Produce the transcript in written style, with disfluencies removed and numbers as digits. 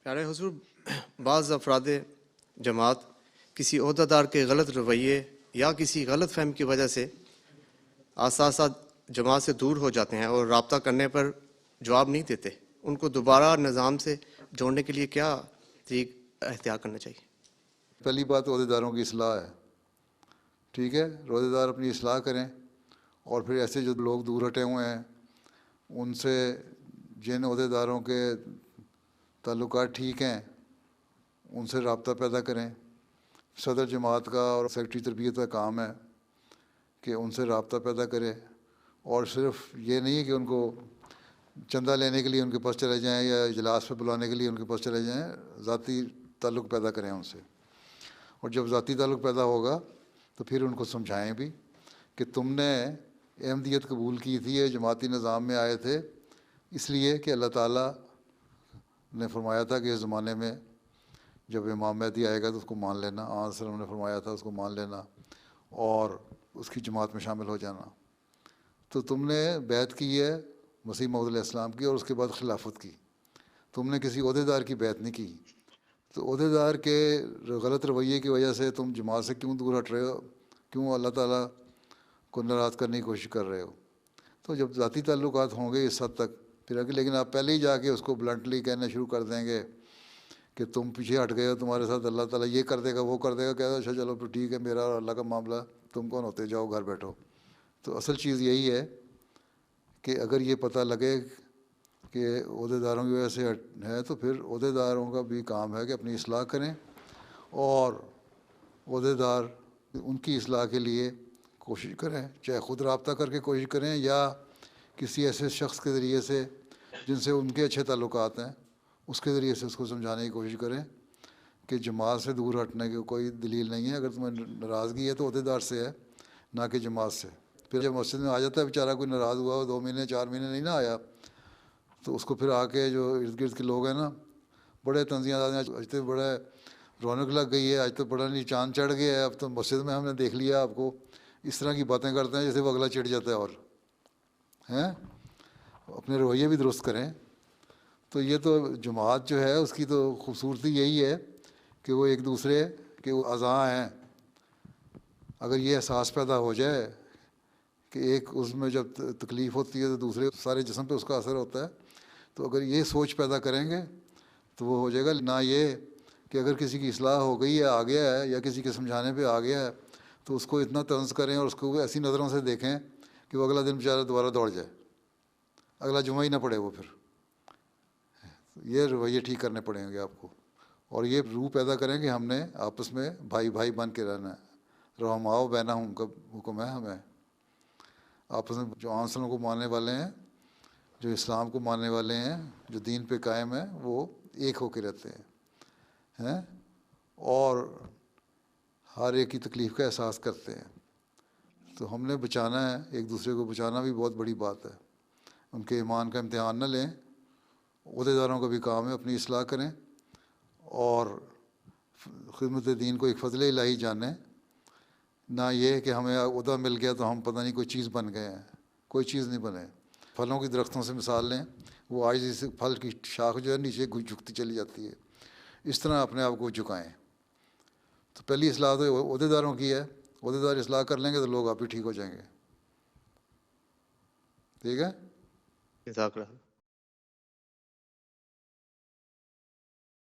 پیارے حضور، بعض افراد جماعت کسی عہدیدار کے غلط رویے یا کسی غلط فہم کی وجہ سے آساسا جماعت سے دور ہو جاتے ہیں اور رابطہ کرنے پر جواب نہیں دیتے. ان کو دوبارہ نظام سے جوڑنے کے لیے کیا طریق اختیار کرنا چاہیے؟ پہلی بات عہدیداروں کی اصلاح ہے. ٹھیک ہے، عہدیدار اپنی اصلاح کریں، اور پھر ایسے جو لوگ دور ہٹے ہوئے ہیں ان سے، جن عہدیداروں کے تعلقات ٹھیک ہیں ان سے رابطہ پیدا کریں. صدر جماعت کا اور سیکرٹری تربیت کا کام ہے کہ ان سے رابطہ پیدا کرے، اور صرف یہ نہیں ہے کہ ان کو چندہ لینے کے لیے ان کے پاس چلے جائیں یا اجلاس پہ بلانے کے لیے ان کے پاس چلے جائیں. ذاتی تعلق پیدا کریں ان سے، اور جب ذاتی تعلق پیدا ہوگا تو پھر ان کو سمجھائیں بھی کہ تم نے احمدیت قبول کی تھی، یہ جماعتی نظام میں آئے تھے اس لیے کہ اللہ تعالیٰ نے فرمایا تھا کہ اس زمانے میں جب امام مہدی آئے گا تو اس کو مان لینا. آن صلی اللہ علیہ وسلم نے فرمایا تھا اس کو مان لینا اور اس کی جماعت میں شامل ہو جانا. تو تم نے بیعت کی ہے مسیح موعود علیہ السلام کی، اور اس کے بعد خلافت کی. تم نے کسی عہدیدار کی بیعت نہیں کی. تو عہدیدار کے غلط رویے کی وجہ سے تم جماعت سے کیوں دور ہٹ رہے ہو؟ کیوں اللہ تعالیٰ کو ناراض کرنے کی کوشش کر رہے ہو؟ تو جب ذاتی تعلقات ہوں گے اس حد تک پھر آگے، لیکن آپ پہلے ہی جا کے اس کو بلنٹلی کہنا شروع کر دیں گے کہ تم پیچھے ہٹ گئے ہو، تمہارے ساتھ اللہ تعالیٰ یہ کر دے گا وہ کر دے گا، کہہ دو اچھا چلو پھر ٹھیک ہے، میرا اور اللہ کا معاملہ، تم کون ہوتے، جاؤ گھر بیٹھو. تو اصل چیز یہی ہے کہ اگر یہ پتہ لگے کہ عہدیداروں کی وجہ سے ہے تو پھر عہدیداروں کا بھی کام ہے کہ اپنی اصلاح کریں، اور عہدیدار ان کی اصلاح کے لیے کوشش کریں، چاہے خود رابطہ کر کے کوشش کریں یا کسی ایسے شخص کے ذریعے سے جن سے ان کے اچھے تعلقات ہیں اس کے ذریعے سے اس کو سمجھانے کی کوشش کریں کہ جماعت سے دور ہٹنے کی کوئی دلیل نہیں ہے. اگر تمہیں ناراضگی ہے تو عہدیدار سے ہے، نہ کہ جماعت سے. پھر جب مسجد میں آ جاتا ہے بیچارہ کوئی ناراض ہوا ہو 2 مہینے 4 مہینے نہیں نہ آیا، تو اس کو پھر آ کے جو ارد گرد کے لوگ ہیں نا، بڑے تنزیہ دار ہیں، آج تو بڑے رونق لگ گئی ہے، آج تو بڑا نہیں چاند چڑھ گیا ہے، اب تو مسجد میں ہم نے دیکھ لیا آپ کو، اس طرح کی باتیں کرتے ہیں جیسے وہ اگلا چڑھ جاتا ہے. اور ہیں اپنے رویے بھی درست کریں. تو یہ تو جماعت جو ہے اس کی تو خوبصورتی یہی ہے کہ وہ ایک دوسرے کے اعضاء ہیں. اگر یہ احساس پیدا ہو جائے کہ ایک اس میں جب تکلیف ہوتی ہے تو دوسرے سارے جسم پہ اس کا اثر ہوتا ہے، تو اگر یہ سوچ پیدا کریں گے تو وہ ہو جائے گا. نہ یہ کہ اگر کسی کی اصلاح ہو گئی ہے، آ گیا ہے، یا کسی کے سمجھانے پہ آ گیا ہے تو اس کو اتنا طنز کریں اور اس کو ایسی نظروں سے دیکھیں کہ وہ اگلا دن بیچارہ دوبارہ دوڑ جائے، اگلا جمعہ ہی نہ پڑے وہ. پھر یہ رویے ٹھیک کرنے پڑیں گے آپ کو، اور یہ روح پیدا کریں کہ ہم نے آپس میں بھائی بھائی بن کے رہنا ہے. رحماؤ بینہم کا حکم ہے ہمیں. آپس میں جو آنسلوں کو ماننے والے ہیں، جو اسلام کو ماننے والے ہیں، جو دین پہ قائم ہیں، وہ ایک ہو کے رہتے ہیں اور ہر ایک کی تکلیف کا احساس کرتے ہیں. تو ہم نے بچانا ہے، ایک دوسرے کو بچانا بھی بہت بڑی بات ہے. ان کے ایمان کا امتحان نہ لیں. عہدیداروں کا بھی کام ہے اپنی اصلاح کریں اور خدمت دین کو ایک فضل الہی جانیں، نہ یہ کہ ہمیں عہدہ مل گیا تو ہم پتہ نہیں کوئی چیز بن گئے ہیں. کوئی چیز نہیں بنے. پھلوں کی درختوں سے مثال لیں، وہ آج سے پھل کی شاخ جو ہے نیچے جھکتی چلی جاتی ہے، اس طرح اپنے آپ کو جھکائیں. تو پہلی اصلاح تو عہدیداروں کی ہے. عہدیدار اصلاح کر لیں گے تو لوگ آپ ہی ٹھیک ہو جائیں گے. ٹھیک ہے. جزاک اللہ.